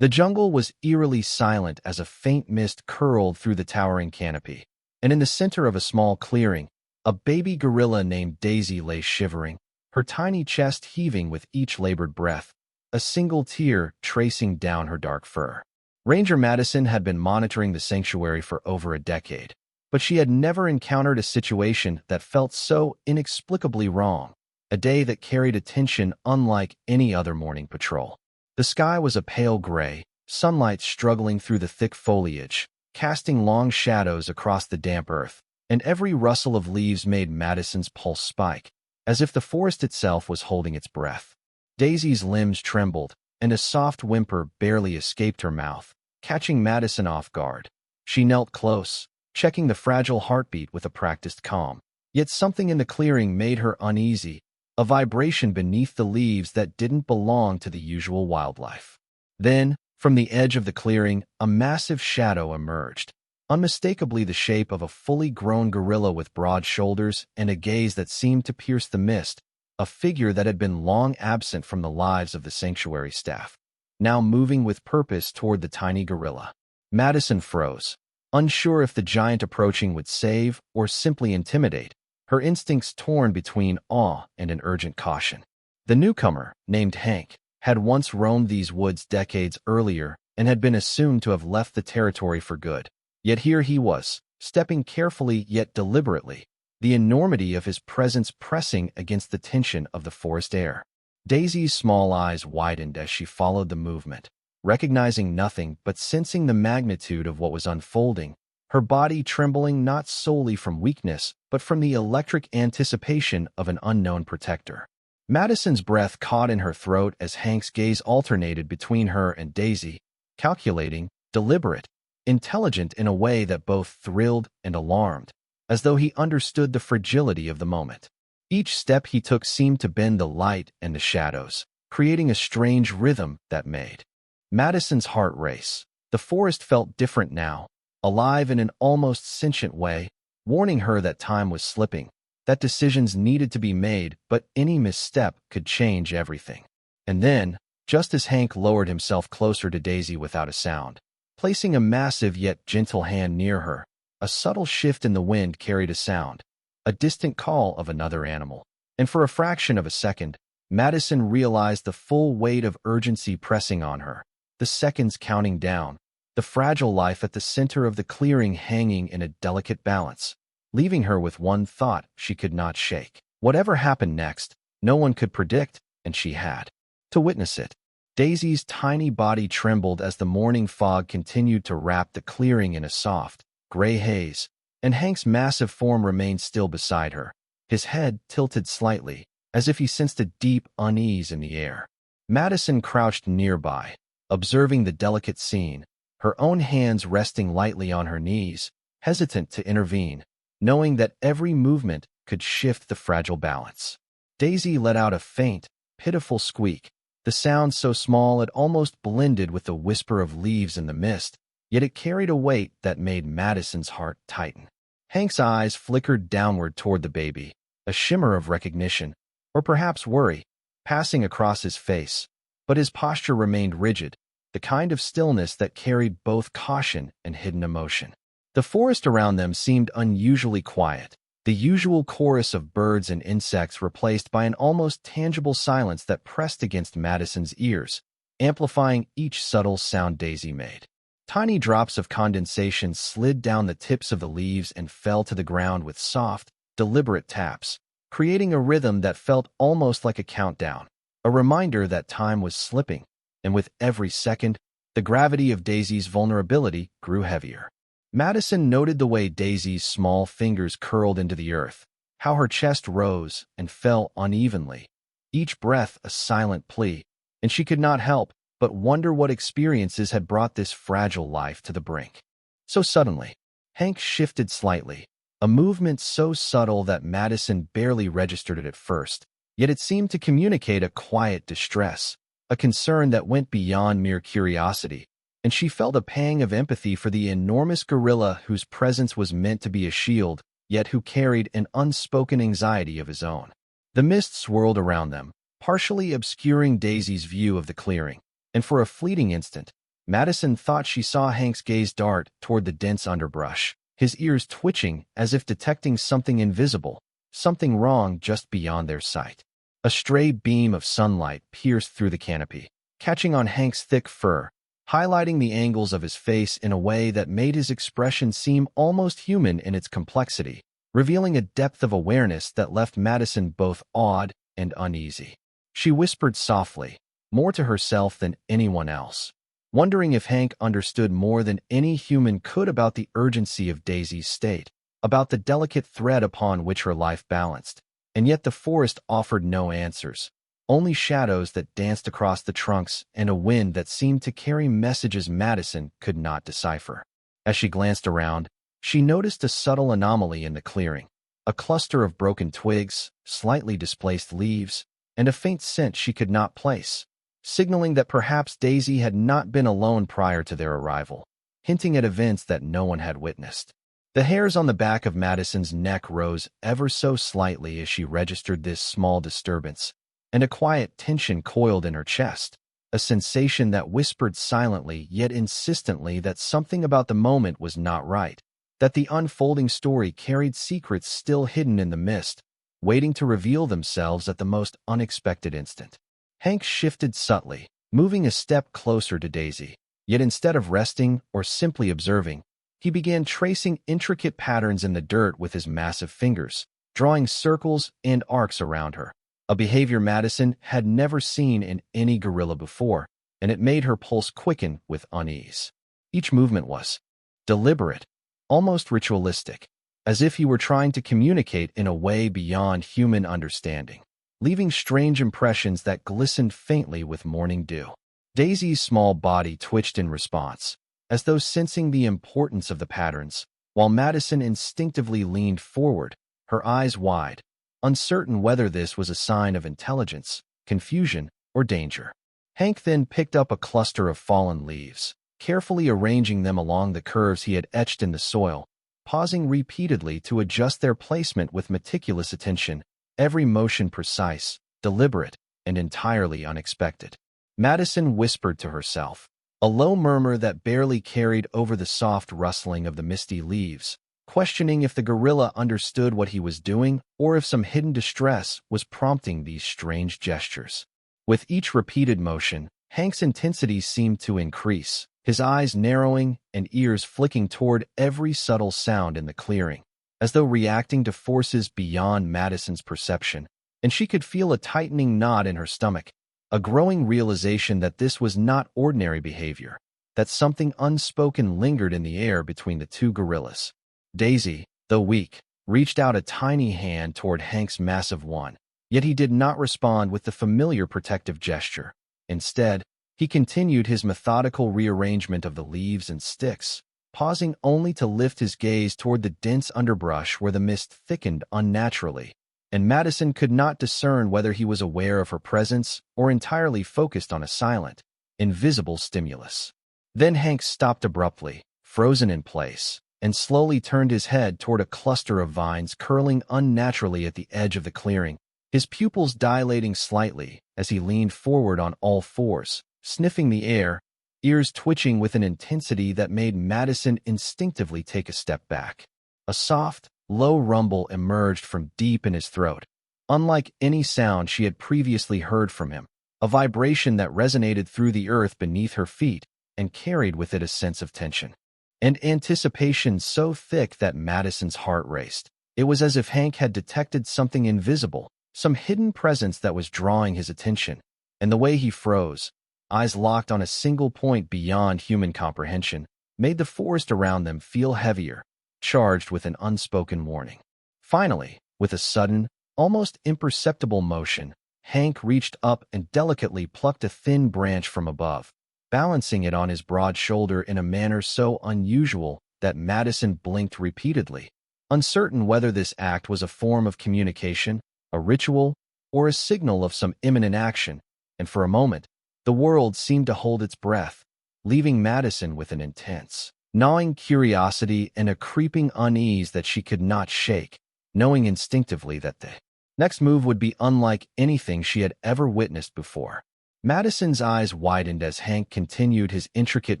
The jungle was eerily silent as a faint mist curled through the towering canopy, and in the center of a small clearing, a baby gorilla named Daisy lay shivering, her tiny chest heaving with each labored breath, a single tear tracing down her dark fur. Ranger Madison had been monitoring the sanctuary for over a decade, but she had never encountered a situation that felt so inexplicably wrong, a day that carried a tension unlike any other morning patrol. The sky was a pale gray, sunlight struggling through the thick foliage, casting long shadows across the damp earth, and every rustle of leaves made Madison's pulse spike, as if the forest itself was holding its breath. Daisy's limbs trembled, and a soft whimper barely escaped her mouth, catching Madison off guard. She knelt close, checking the fragile heartbeat with a practiced calm. Yet something in the clearing made her uneasy, a vibration beneath the leaves that didn't belong to the usual wildlife. Then, from the edge of the clearing, a massive shadow emerged, unmistakably the shape of a fully grown gorilla with broad shoulders and a gaze that seemed to pierce the mist, a figure that had been long absent from the lives of the sanctuary staff, now moving with purpose toward the tiny gorilla. Madison froze, unsure if the giant approaching would save or simply intimidate, her instincts torn between awe and an urgent caution. The newcomer, named Hank, had once roamed these woods decades earlier and had been assumed to have left the territory for good. Yet here he was, stepping carefully yet deliberately, the enormity of his presence pressing against the tension of the forest air. Daisy's small eyes widened as she followed the movement, recognizing nothing but sensing the magnitude of what was unfolding, her body trembling not solely from weakness, but from the electric anticipation of an unknown protector. Madison's breath caught in her throat as Hank's gaze alternated between her and Daisy, calculating, deliberate, intelligent in a way that both thrilled and alarmed, as though he understood the fragility of the moment. Each step he took seemed to bend the light and the shadows, creating a strange rhythm that made Madison's heart race. The forest felt different now, alive in an almost sentient way, warning her that time was slipping, that decisions needed to be made, but any misstep could change everything. And then, just as Hank lowered himself closer to Daisy without a sound, placing a massive yet gentle hand near her, a subtle shift in the wind carried a sound, a distant call of another animal. And for a fraction of a second, Madison realized the full weight of urgency pressing on her, the seconds counting down, the fragile life at the center of the clearing hanging in a delicate balance, leaving her with one thought she could not shake. Whatever happened next, no one could predict, and she had to witness it. Daisy's tiny body trembled as the morning fog continued to wrap the clearing in a soft, gray haze, and Hank's massive form remained still beside her, his head tilted slightly, as if he sensed a deep unease in the air. Madison crouched nearby, observing the delicate scene, her own hands resting lightly on her knees, hesitant to intervene, knowing that every movement could shift the fragile balance. Daisy let out a faint, pitiful squeak, the sound so small it almost blended with the whisper of leaves in the mist, yet it carried a weight that made Madison's heart tighten. Hank's eyes flickered downward toward the baby, a shimmer of recognition, or perhaps worry, passing across his face, but his posture remained rigid, the kind of stillness that carried both caution and hidden emotion. The forest around them seemed unusually quiet, the usual chorus of birds and insects replaced by an almost tangible silence that pressed against Madison's ears, amplifying each subtle sound Daisy made. Tiny drops of condensation slid down the tips of the leaves and fell to the ground with soft, deliberate taps, creating a rhythm that felt almost like a countdown, a reminder that time was slipping, and with every second, the gravity of Daisy's vulnerability grew heavier. Madison noted the way Daisy's small fingers curled into the earth, how her chest rose and fell unevenly, each breath a silent plea, and she could not help but wonder what experiences had brought this fragile life to the brink. So suddenly, Hank shifted slightly, a movement so subtle that Madison barely registered it at first, yet it seemed to communicate a quiet distress, a concern that went beyond mere curiosity, and she felt a pang of empathy for the enormous gorilla whose presence was meant to be a shield, yet who carried an unspoken anxiety of his own. The mist swirled around them, partially obscuring Daisy's view of the clearing, and for a fleeting instant, Madison thought she saw Hank's gaze dart toward the dense underbrush, his ears twitching as if detecting something invisible, something wrong just beyond their sight. A stray beam of sunlight pierced through the canopy, catching on Hank's thick fur, highlighting the angles of his face in a way that made his expression seem almost human in its complexity, revealing a depth of awareness that left Madison both awed and uneasy. She whispered softly, more to herself than anyone else, wondering if Hank understood more than any human could about the urgency of Daisy's state, about the delicate thread upon which her life balanced. And yet the forest offered no answers, only shadows that danced across the trunks and a wind that seemed to carry messages Madison could not decipher. As she glanced around, she noticed a subtle anomaly in the clearing, a cluster of broken twigs, slightly displaced leaves, and a faint scent she could not place, signaling that perhaps Daisy had not been alone prior to their arrival, hinting at events that no one had witnessed. The hairs on the back of Madison's neck rose ever so slightly as she registered this small disturbance, and a quiet tension coiled in her chest, a sensation that whispered silently yet insistently that something about the moment was not right, that the unfolding story carried secrets still hidden in the mist, waiting to reveal themselves at the most unexpected instant. Hank shifted subtly, moving a step closer to Daisy, yet instead of resting or simply observing, he began tracing intricate patterns in the dirt with his massive fingers, drawing circles and arcs around her, a behavior Madison had never seen in any gorilla before, and it made her pulse quicken with unease. Each movement was deliberate, almost ritualistic, as if he were trying to communicate in a way beyond human understanding, leaving strange impressions that glistened faintly with morning dew. Daisy's small body twitched in response, as though sensing the importance of the patterns, while Madison instinctively leaned forward, her eyes wide, uncertain whether this was a sign of intelligence, confusion, or danger. Hank then picked up a cluster of fallen leaves, carefully arranging them along the curves he had etched in the soil, pausing repeatedly to adjust their placement with meticulous attention, every motion precise, deliberate, and entirely unexpected. Madison whispered to herself, a low murmur that barely carried over the soft rustling of the misty leaves, questioning if the gorilla understood what he was doing or if some hidden distress was prompting these strange gestures. With each repeated motion, Hank's intensity seemed to increase, his eyes narrowing and ears flicking toward every subtle sound in the clearing, as though reacting to forces beyond Madison's perception, and she could feel a tightening knot in her stomach, a growing realization that this was not ordinary behavior, that something unspoken lingered in the air between the two gorillas. Daisy, though weak, reached out a tiny hand toward Hank's massive one, yet he did not respond with the familiar protective gesture. Instead, he continued his methodical rearrangement of the leaves and sticks, pausing only to lift his gaze toward the dense underbrush where the mist thickened unnaturally, and Madison could not discern whether he was aware of her presence or entirely focused on a silent, invisible stimulus. Then Hank stopped abruptly, frozen in place, and slowly turned his head toward a cluster of vines curling unnaturally at the edge of the clearing, his pupils dilating slightly as he leaned forward on all fours, sniffing the air, ears twitching with an intensity that made Madison instinctively take a step back. A soft, low rumble emerged from deep in his throat, unlike any sound she had previously heard from him, a vibration that resonated through the earth beneath her feet and carried with it a sense of tension and anticipation so thick that Madison's heart raced. It was as if Hank had detected something invisible, some hidden presence that was drawing his attention, and the way he froze, eyes locked on a single point beyond human comprehension, made the forest around them feel heavier, charged with an unspoken warning. Finally, with a sudden, almost imperceptible motion, Hank reached up and delicately plucked a thin branch from above, balancing it on his broad shoulder in a manner so unusual that Madison blinked repeatedly, uncertain whether this act was a form of communication, a ritual, or a signal of some imminent action, and for a moment, the world seemed to hold its breath, leaving Madison with an intense, gnawing curiosity and a creeping unease that she could not shake, knowing instinctively that the next move would be unlike anything she had ever witnessed before. Madison's eyes widened as Hank continued his intricate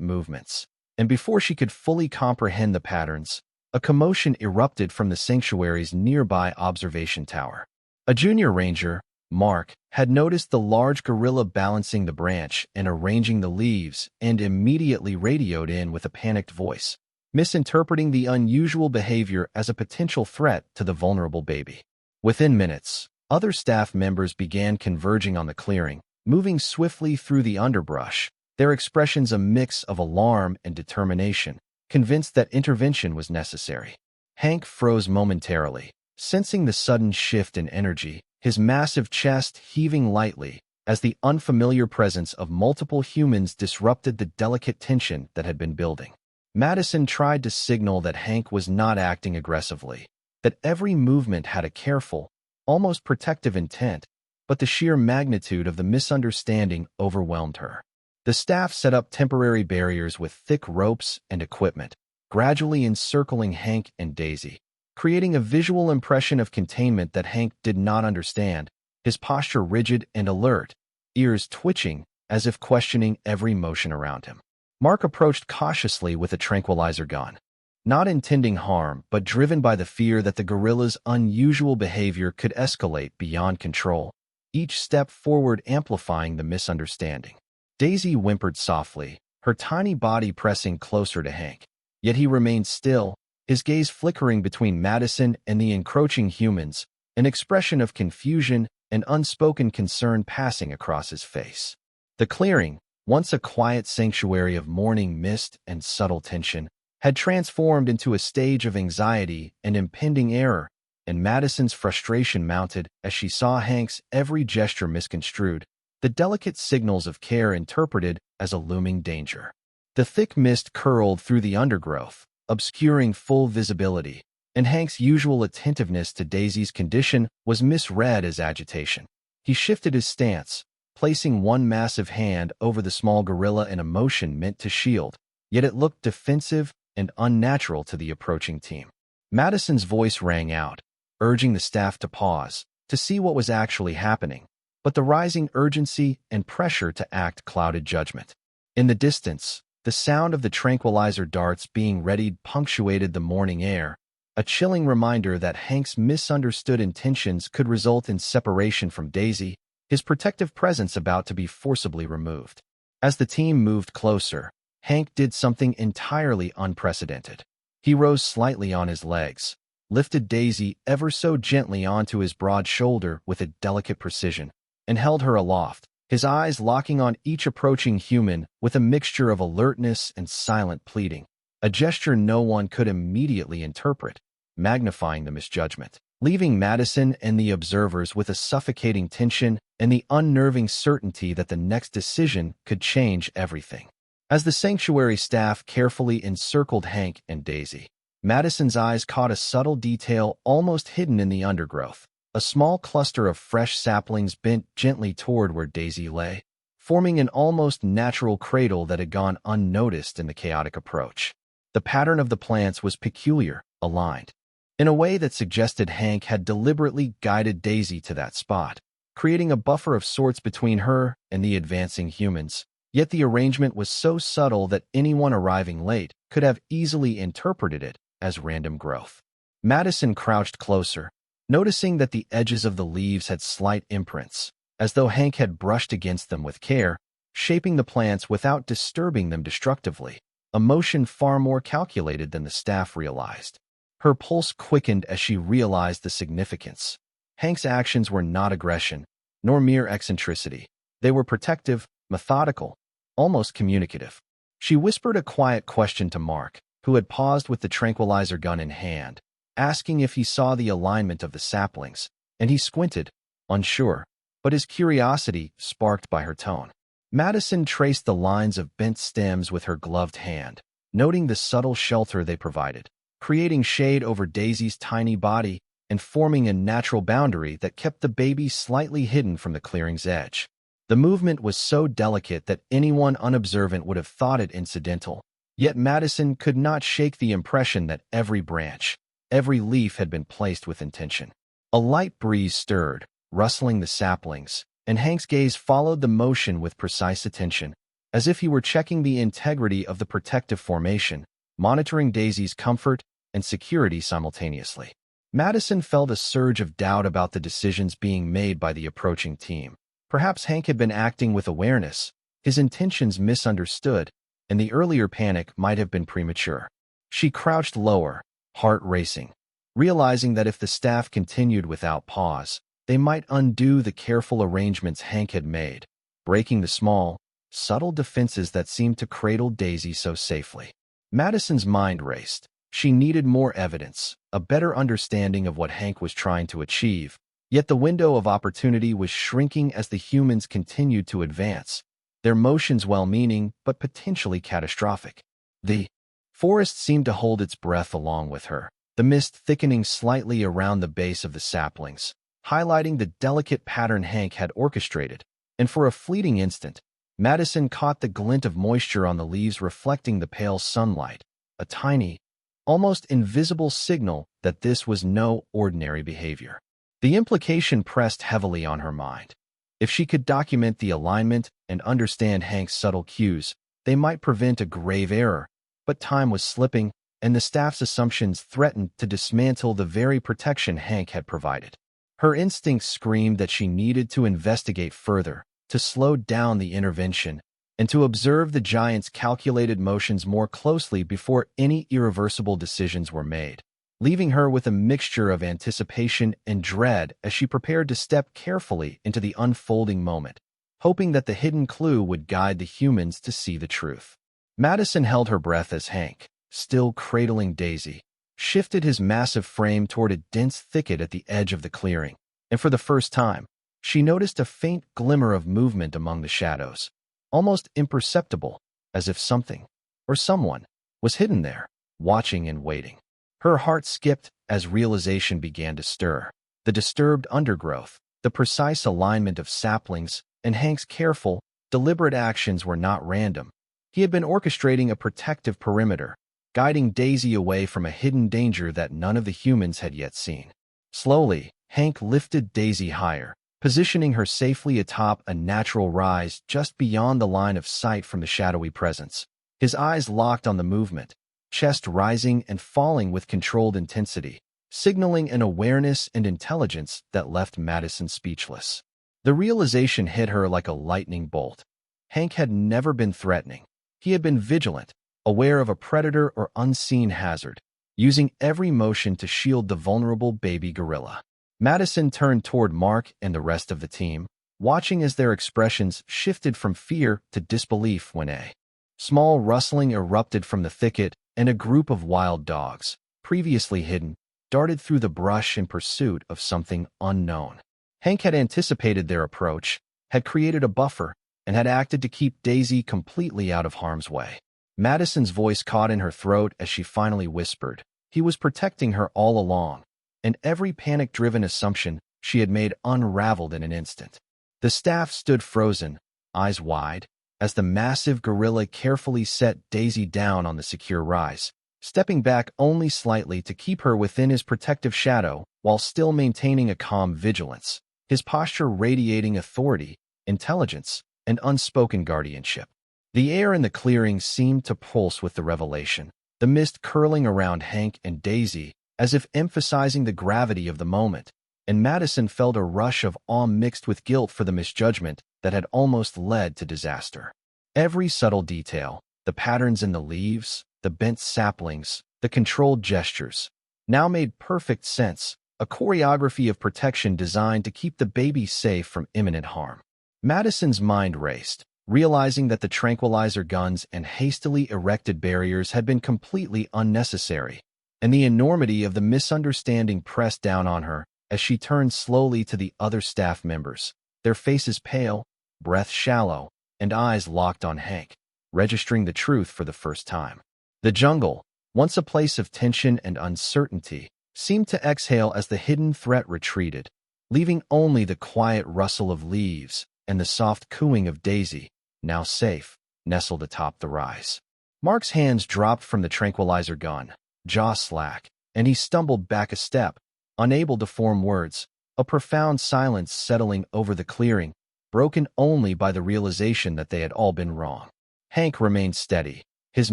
movements, and before she could fully comprehend the patterns, a commotion erupted from the sanctuary's nearby observation tower. A junior ranger, Mark, had noticed the large gorilla balancing the branch and arranging the leaves and immediately radioed in with a panicked voice, misinterpreting the unusual behavior as a potential threat to the vulnerable baby. Within minutes, other staff members began converging on the clearing, moving swiftly through the underbrush, their expressions a mix of alarm and determination, convinced that intervention was necessary. Hank froze momentarily, sensing the sudden shift in energy, his massive chest heaving lightly as the unfamiliar presence of multiple humans disrupted the delicate tension that had been building. Madison tried to signal that Hank was not acting aggressively, that every movement had a careful, almost protective intent, but the sheer magnitude of the misunderstanding overwhelmed her. The staff set up temporary barriers with thick ropes and equipment, gradually encircling Hank and Daisy, creating a visual impression of containment that Hank did not understand, his posture rigid and alert, ears twitching as if questioning every motion around him. Mark approached cautiously with a tranquilizer gun, not intending harm but driven by the fear that the gorilla's unusual behavior could escalate beyond control, each step forward amplifying the misunderstanding. Daisy whimpered softly, her tiny body pressing closer to Hank, yet he remained still, his gaze flickering between Madison and the encroaching humans, an expression of confusion and unspoken concern passing across his face. The clearing, once a quiet sanctuary of morning mist and subtle tension, had transformed into a stage of anxiety and impending error, and Madison's frustration mounted as she saw Hank's every gesture misconstrued, the delicate signals of care interpreted as a looming danger. The thick mist curled through the undergrowth, obscuring full visibility, and Hank's usual attentiveness to Daisy's condition was misread as agitation. He shifted his stance, placing one massive hand over the small gorilla in a motion meant to shield, yet it looked defensive and unnatural to the approaching team. Madison's voice rang out, urging the staff to pause, to see what was actually happening, but the rising urgency and pressure to act clouded judgment. In the distance, the sound of the tranquilizer darts being readied punctuated the morning air, a chilling reminder that Hank's misunderstood intentions could result in separation from Daisy, his protective presence about to be forcibly removed. As the team moved closer, Hank did something entirely unprecedented. He rose slightly on his legs, lifted Daisy ever so gently onto his broad shoulder with a delicate precision, and held her aloft, his eyes locking on each approaching human with a mixture of alertness and silent pleading, a gesture no one could immediately interpret, magnifying the misjudgment, leaving Madison and the observers with a suffocating tension and the unnerving certainty that the next decision could change everything. As the sanctuary staff carefully encircled Hank and Daisy, Madison's eyes caught a subtle detail almost hidden in the undergrowth. A small cluster of fresh saplings bent gently toward where Daisy lay, forming an almost natural cradle that had gone unnoticed in the chaotic approach. The pattern of the plants was peculiar, aligned, in a way that suggested Hank had deliberately guided Daisy to that spot, creating a buffer of sorts between her and the advancing humans. Yet the arrangement was so subtle that anyone arriving late could have easily interpreted it as random growth. Madison crouched closer, noticing that the edges of the leaves had slight imprints, as though Hank had brushed against them with care, shaping the plants without disturbing them destructively, a motion far more calculated than the staff realized. Her pulse quickened as she realized the significance. Hank's actions were not aggression, nor mere eccentricity. They were protective, methodical, almost communicative. She whispered a quiet question to Mark, who had paused with the tranquilizer gun in hand, asking if he saw the alignment of the saplings, and he squinted, unsure, but his curiosity sparked by her tone. Madison traced the lines of bent stems with her gloved hand, noting the subtle shelter they provided, creating shade over Daisy's tiny body and forming a natural boundary that kept the baby slightly hidden from the clearing's edge. The movement was so delicate that anyone unobservant would have thought it incidental, yet Madison could not shake the impression that every branch, every leaf had been placed with intention. A light breeze stirred, rustling the saplings, and Hank's gaze followed the motion with precise attention, as if he were checking the integrity of the protective formation, monitoring Daisy's comfort and security simultaneously. Madison felt a surge of doubt about the decisions being made by the approaching team. Perhaps Hank had been acting with awareness, his intentions misunderstood, and the earlier panic might have been premature. She crouched lower, heart racing, realizing that if the staff continued without pause, they might undo the careful arrangements Hank had made, breaking the small, subtle defenses that seemed to cradle Daisy so safely. Madison's mind raced. She needed more evidence, a better understanding of what Hank was trying to achieve, yet the window of opportunity was shrinking as the humans continued to advance, their motions well-meaning but potentially catastrophic. The forest seemed to hold its breath along with her, the mist thickening slightly around the base of the saplings, highlighting the delicate pattern Hank had orchestrated, and for a fleeting instant, Madison caught the glint of moisture on the leaves reflecting the pale sunlight, a tiny, almost invisible signal that this was no ordinary behavior. The implication pressed heavily on her mind. If she could document the alignment and understand Hank's subtle cues, they might prevent a grave error, but time was slipping, and the staff's assumptions threatened to dismantle the very protection Hank had provided. Her instincts screamed that she needed to investigate further, to slow down the intervention, and to observe the giant's calculated motions more closely before any irreversible decisions were made, leaving her with a mixture of anticipation and dread as she prepared to step carefully into the unfolding moment, hoping that the hidden clue would guide the humans to see the truth. Madison held her breath as Hank, still cradling Daisy, shifted his massive frame toward a dense thicket at the edge of the clearing, and for the first time, she noticed a faint glimmer of movement among the shadows, almost imperceptible, as if something, or someone, was hidden there, watching and waiting. Her heart skipped as realization began to stir. The disturbed undergrowth, the precise alignment of saplings, and Hank's careful, deliberate actions were not random. He had been orchestrating a protective perimeter, guiding Daisy away from a hidden danger that none of the humans had yet seen. Slowly, Hank lifted Daisy higher, positioning her safely atop a natural rise just beyond the line of sight from the shadowy presence. His eyes locked on the movement, chest rising and falling with controlled intensity, signaling an awareness and intelligence that left Madison speechless. The realization hit her like a lightning bolt. Hank had never been threatening. He had been vigilant, aware of a predator or unseen hazard, using every motion to shield the vulnerable baby gorilla. Madison turned toward Mark and the rest of the team, watching as their expressions shifted from fear to disbelief when a small rustling erupted from the thicket and a group of wild dogs, previously hidden, darted through the brush in pursuit of something unknown. Hank had anticipated their approach, had created a buffer, and had acted to keep Daisy completely out of harm's way. Madison's voice caught in her throat as she finally whispered. He was protecting her all along, and every panic-driven assumption she had made unraveled in an instant. The staff stood frozen, eyes wide, as the massive gorilla carefully set Daisy down on the secure rise, stepping back only slightly to keep her within his protective shadow while still maintaining a calm vigilance, his posture radiating authority, intelligence, and unspoken guardianship. The air in the clearing seemed to pulse with the revelation, the mist curling around Hank and Daisy, as if emphasizing the gravity of the moment, and Madison felt a rush of awe mixed with guilt for the misjudgment that had almost led to disaster. Every subtle detail, the patterns in the leaves, the bent saplings, the controlled gestures, now made perfect sense, a choreography of protection designed to keep the baby safe from imminent harm. Madison's mind raced, realizing that the tranquilizer guns and hastily erected barriers had been completely unnecessary, and the enormity of the misunderstanding pressed down on her as she turned slowly to the other staff members, their faces pale, breath shallow, and eyes locked on Hank, registering the truth for the first time. The jungle, once a place of tension and uncertainty, seemed to exhale as the hidden threat retreated, leaving only the quiet rustle of leaves and the soft cooing of Daisy, now safe, nestled atop the rise. Mark's hands dropped from the tranquilizer gun, jaw slack, and he stumbled back a step, unable to form words, a profound silence settling over the clearing broken only by the realization that they had all been wrong. Hank remained steady, his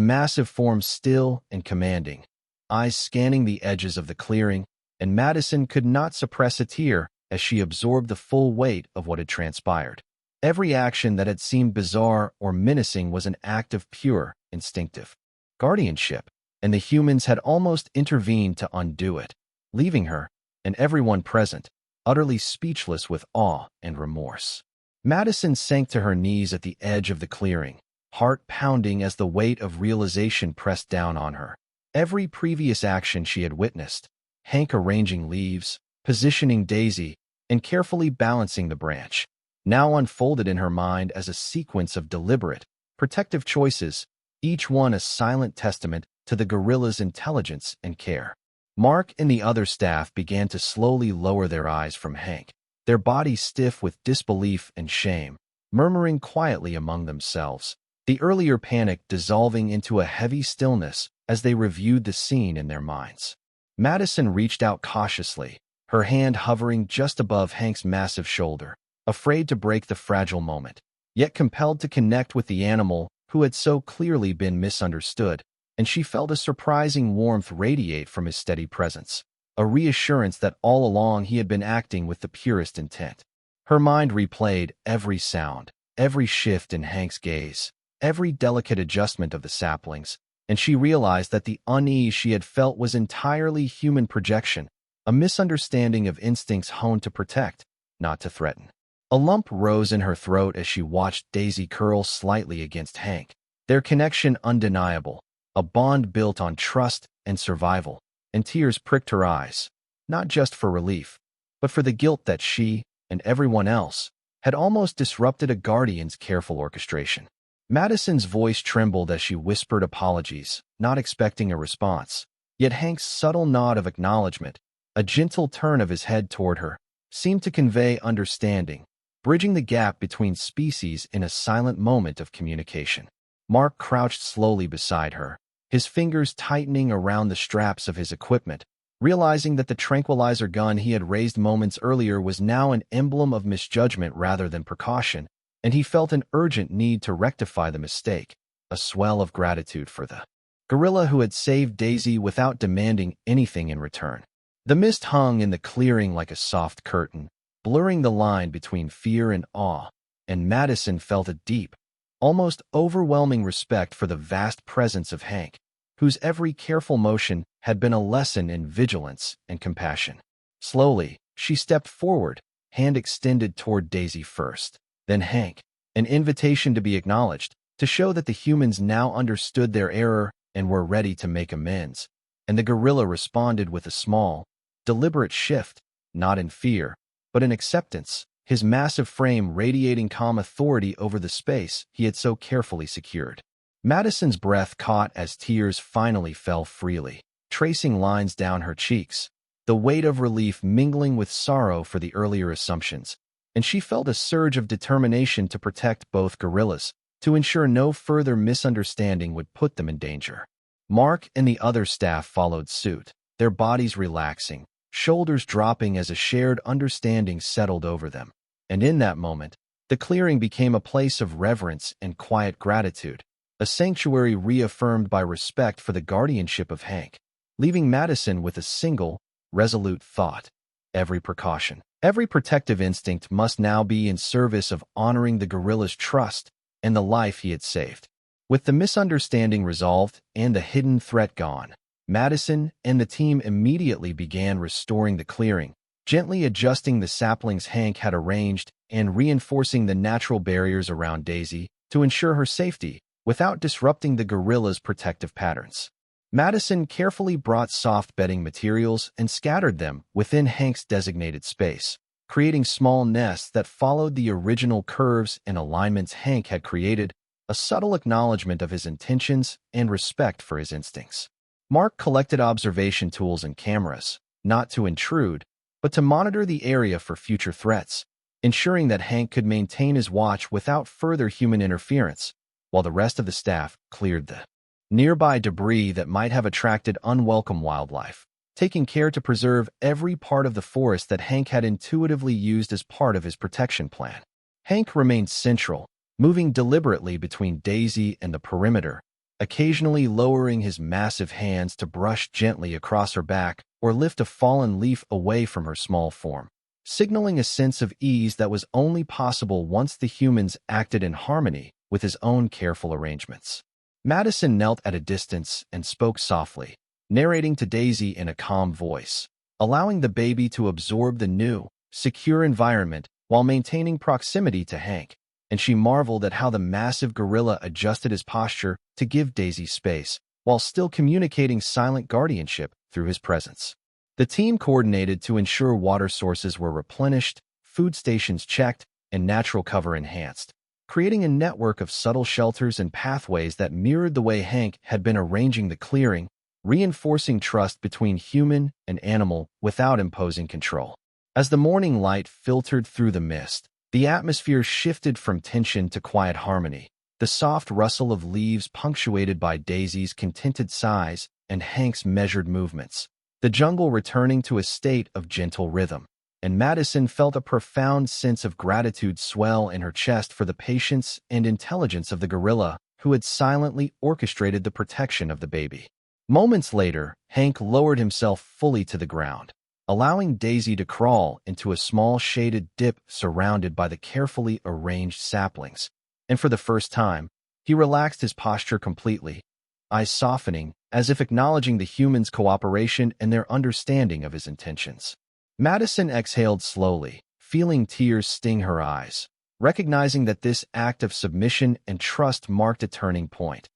massive form still and commanding, eyes scanning the edges of the clearing, and Madison could not suppress a tear as she absorbed the full weight of what had transpired. Every action that had seemed bizarre or menacing was an act of pure, instinctive guardianship, and the humans had almost intervened to undo it, leaving her, and everyone present, utterly speechless with awe and remorse. Madison sank to her knees at the edge of the clearing, heart pounding as the weight of realization pressed down on her. Every previous action she had witnessed, Hank arranging leaves, positioning Daisy, and carefully balancing the branch, now unfolded in her mind as a sequence of deliberate, protective choices, each one a silent testament to the gorilla's intelligence and care. Mark and the other staff began to slowly lower their eyes from Hank, their bodies stiff with disbelief and shame, murmuring quietly among themselves, the earlier panic dissolving into a heavy stillness as they reviewed the scene in their minds. Madison reached out cautiously, her hand hovering just above Hank's massive shoulder, afraid to break the fragile moment, yet compelled to connect with the animal who had so clearly been misunderstood, and she felt a surprising warmth radiate from his steady presence, a reassurance that all along he had been acting with the purest intent. Her mind replayed every sound, every shift in Hank's gaze, every delicate adjustment of the saplings, and she realized that the unease she had felt was entirely human projection, a misunderstanding of instincts honed to protect, not to threaten. A lump rose in her throat as she watched Daisy curl slightly against Hank, their connection undeniable, a bond built on trust and survival, and tears pricked her eyes, not just for relief, but for the guilt that she, and everyone else, had almost disrupted a guardian's careful orchestration. Madison's voice trembled as she whispered apologies, not expecting a response, yet Hank's subtle nod of acknowledgement, a gentle turn of his head toward her, seemed to convey understanding, bridging the gap between species in a silent moment of communication. Mark crouched slowly beside her, his fingers tightening around the straps of his equipment, realizing that the tranquilizer gun he had raised moments earlier was now an emblem of misjudgment rather than precaution, and he felt an urgent need to rectify the mistake, a swell of gratitude for the gorilla who had saved Daisy without demanding anything in return. The mist hung in the clearing like a soft curtain, blurring the line between fear and awe, and Madison felt a deep, almost overwhelming respect for the vast presence of Hank, whose every careful motion had been a lesson in vigilance and compassion. Slowly, she stepped forward, hand extended toward Daisy first, then Hank, an invitation to be acknowledged, to show that the humans now understood their error and were ready to make amends, and the gorilla responded with a small, deliberate shift, not in fear, but in acceptance, his massive frame radiating calm authority over the space he had so carefully secured. Madison's breath caught as tears finally fell freely, tracing lines down her cheeks, the weight of relief mingling with sorrow for the earlier assumptions, and she felt a surge of determination to protect both gorillas, to ensure no further misunderstanding would put them in danger. Mark and the other staff followed suit, their bodies relaxing, shoulders dropping as a shared understanding settled over them. And in that moment, the clearing became a place of reverence and quiet gratitude, a sanctuary reaffirmed by respect for the guardianship of Hank, leaving Madison with a single, resolute thought: every precaution, every protective instinct must now be in service of honoring the gorilla's trust and the life he had saved. With the misunderstanding resolved and the hidden threat gone, Madison and the team immediately began restoring the clearing, gently adjusting the saplings Hank had arranged and reinforcing the natural barriers around Daisy to ensure her safety without disrupting the gorilla's protective patterns. Madison carefully brought soft bedding materials and scattered them within Hank's designated space, creating small nests that followed the original curves and alignments Hank had created, a subtle acknowledgement of his intentions and respect for his instincts. Mark collected observation tools and cameras, not to intrude, but to monitor the area for future threats, ensuring that Hank could maintain his watch without further human interference, while the rest of the staff cleared the nearby debris that might have attracted unwelcome wildlife, taking care to preserve every part of the forest that Hank had intuitively used as part of his protection plan. Hank remained central, moving deliberately between Daisy and the perimeter, occasionally lowering his massive hands to brush gently across her back or lift a fallen leaf away from her small form, signaling a sense of ease that was only possible once the humans acted in harmony with his own careful arrangements. Madison knelt at a distance and spoke softly, narrating to Daisy in a calm voice, allowing the baby to absorb the new, secure environment while maintaining proximity to Hank, and she marveled at how the massive gorilla adjusted his posture to give Daisy space, while still communicating silent guardianship through his presence. The team coordinated to ensure water sources were replenished, food stations checked, and natural cover enhanced, creating a network of subtle shelters and pathways that mirrored the way Hank had been arranging the clearing, reinforcing trust between human and animal without imposing control. As the morning light filtered through the mist, the atmosphere shifted from tension to quiet harmony, the soft rustle of leaves punctuated by Daisy's contented sighs and Hank's measured movements, the jungle returning to a state of gentle rhythm. And Madison felt a profound sense of gratitude swell in her chest for the patience and intelligence of the gorilla who had silently orchestrated the protection of the baby. Moments later, Hank lowered himself fully to the ground, allowing Daisy to crawl into a small shaded dip surrounded by the carefully arranged saplings. And for the first time, he relaxed his posture completely, eyes softening, as if acknowledging the humans' cooperation and their understanding of his intentions. Madison exhaled slowly, feeling tears sting her eyes, recognizing that this act of submission and trust marked a turning point.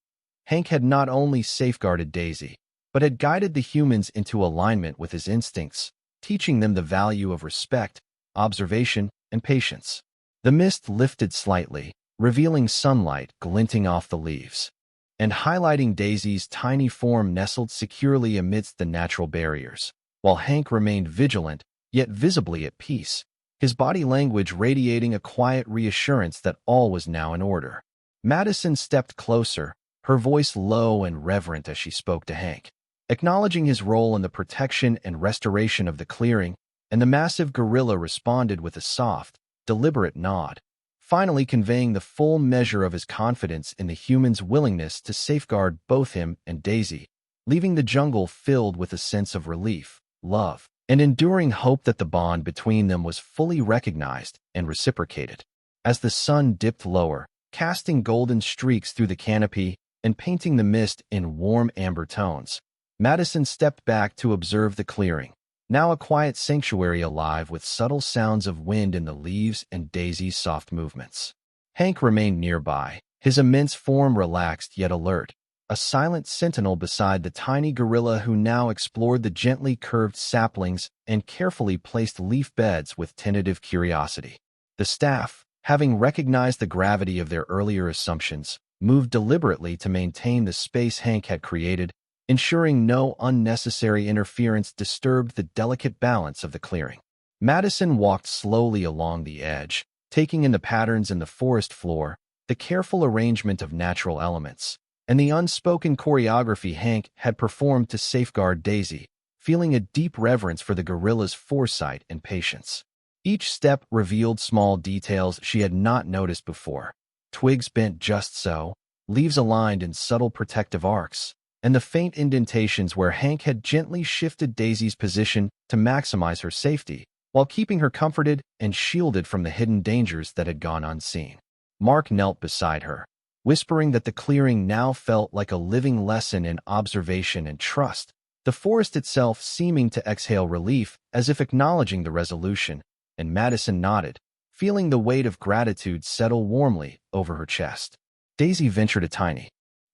Hank had not only safeguarded Daisy, but had guided the humans into alignment with his instincts, teaching them the value of respect, observation, and patience. The mist lifted slightly, revealing sunlight glinting off the leaves, and highlighting Daisy's tiny form nestled securely amidst the natural barriers, while Hank remained vigilant, yet visibly at peace, his body language radiating a quiet reassurance that all was now in order. Madison stepped closer, her voice low and reverent as she spoke to Hank, acknowledging his role in the protection and restoration of the clearing, and the massive gorilla responded with a soft, deliberate nod, finally conveying the full measure of his confidence in the humans' willingness to safeguard both him and Daisy, leaving the jungle filled with a sense of relief, love, and enduring hope that the bond between them was fully recognized and reciprocated. As the sun dipped lower, casting golden streaks through the canopy and painting the mist in warm amber tones, Madison stepped back to observe the clearing, now a quiet sanctuary alive with subtle sounds of wind in the leaves and Daisy's soft movements. Hank remained nearby, his immense form relaxed yet alert, a silent sentinel beside the tiny gorilla who now explored the gently curved saplings and carefully placed leaf beds with tentative curiosity. The staff, having recognized the gravity of their earlier assumptions, moved deliberately to maintain the space Hank had created, ensuring no unnecessary interference disturbed the delicate balance of the clearing. Madison walked slowly along the edge, taking in the patterns in the forest floor, the careful arrangement of natural elements, and the unspoken choreography Hank had performed to safeguard Daisy, feeling a deep reverence for the gorilla's foresight and patience. Each step revealed small details she had not noticed before. Twigs bent just so, leaves aligned in subtle protective arcs, and the faint indentations where Hank had gently shifted Daisy's position to maximize her safety, while keeping her comforted and shielded from the hidden dangers that had gone unseen. Mark knelt beside her, whispering that the clearing now felt like a living lesson in observation and trust, the forest itself seeming to exhale relief as if acknowledging the resolution, and Madison nodded, feeling the weight of gratitude settle warmly over her chest. Daisy ventured a tiny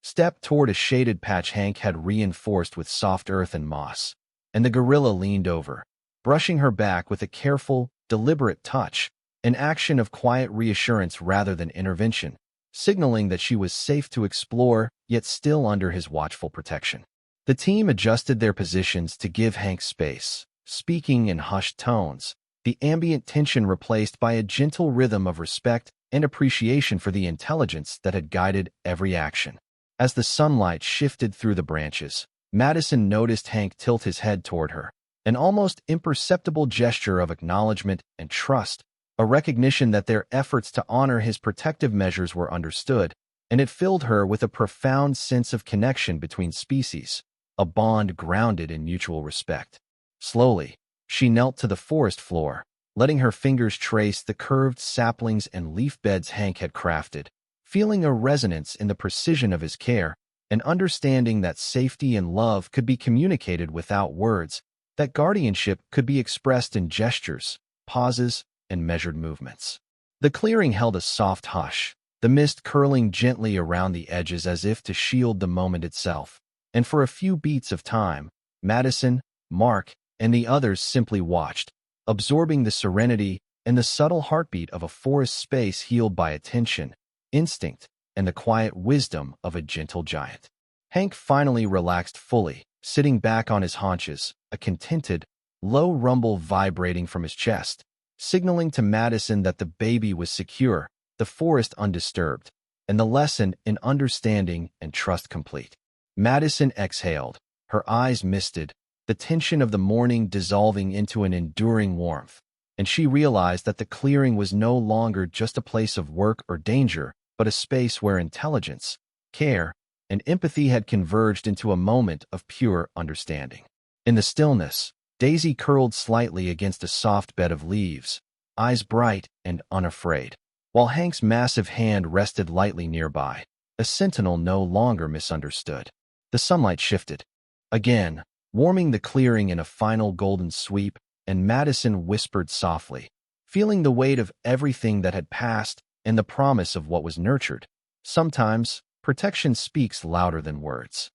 step toward a shaded patch Hank had reinforced with soft earth and moss, and the gorilla leaned over, brushing her back with a careful, deliberate touch, an action of quiet reassurance rather than intervention, signaling that she was safe to explore, yet still under his watchful protection. The team adjusted their positions to give Hank space, speaking in hushed tones, the ambient tension replaced by a gentle rhythm of respect and appreciation for the intelligence that had guided every action. As the sunlight shifted through the branches, Madison noticed Hank tilt his head toward her, an almost imperceptible gesture of acknowledgement and trust, a recognition that their efforts to honor his protective measures were understood, and it filled her with a profound sense of connection between species, a bond grounded in mutual respect. Slowly, she knelt to the forest floor, letting her fingers trace the curved saplings and leaf beds Hank had crafted, feeling a resonance in the precision of his care, and understanding that safety and love could be communicated without words, that guardianship could be expressed in gestures, pauses, and measured movements. The clearing held a soft hush, the mist curling gently around the edges as if to shield the moment itself. And for a few beats of time, Madison, Mark, and the others simply watched, absorbing the serenity and the subtle heartbeat of a forest space healed by attention, instinct, and the quiet wisdom of a gentle giant. Hank finally relaxed fully, sitting back on his haunches, a contented, low rumble vibrating from his chest, signaling to Madison that the baby was secure, the forest undisturbed, and the lesson in understanding and trust complete. Madison exhaled, her eyes misted, the tension of the morning dissolving into an enduring warmth, and she realized that the clearing was no longer just a place of work or danger, but a space where intelligence, care, and empathy had converged into a moment of pure understanding. In the stillness, Daisy curled slightly against a soft bed of leaves, eyes bright and unafraid, while Hank's massive hand rested lightly nearby, a sentinel no longer misunderstood. The sunlight shifted, again, warming the clearing in a final golden sweep, and Madison whispered softly, feeling the weight of everything that had passed and the promise of what was nurtured. Sometimes, protection speaks louder than words.